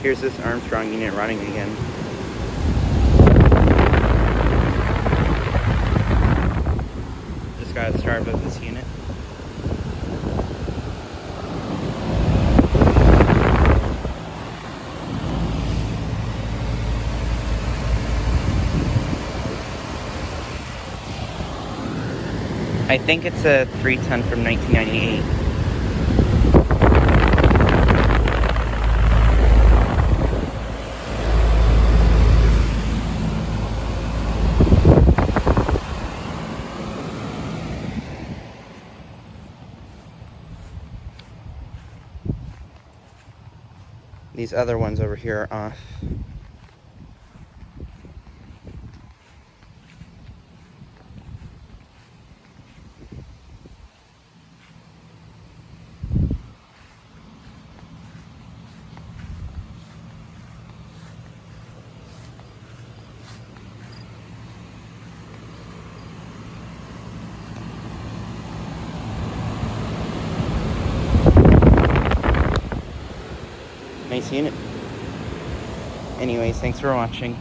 Here's this Armstrong unit running again. Just got a start of this unit. I think it's a 3-ton from 1998. These other ones over here are off. Nice unit. Anyways, thanks for watching.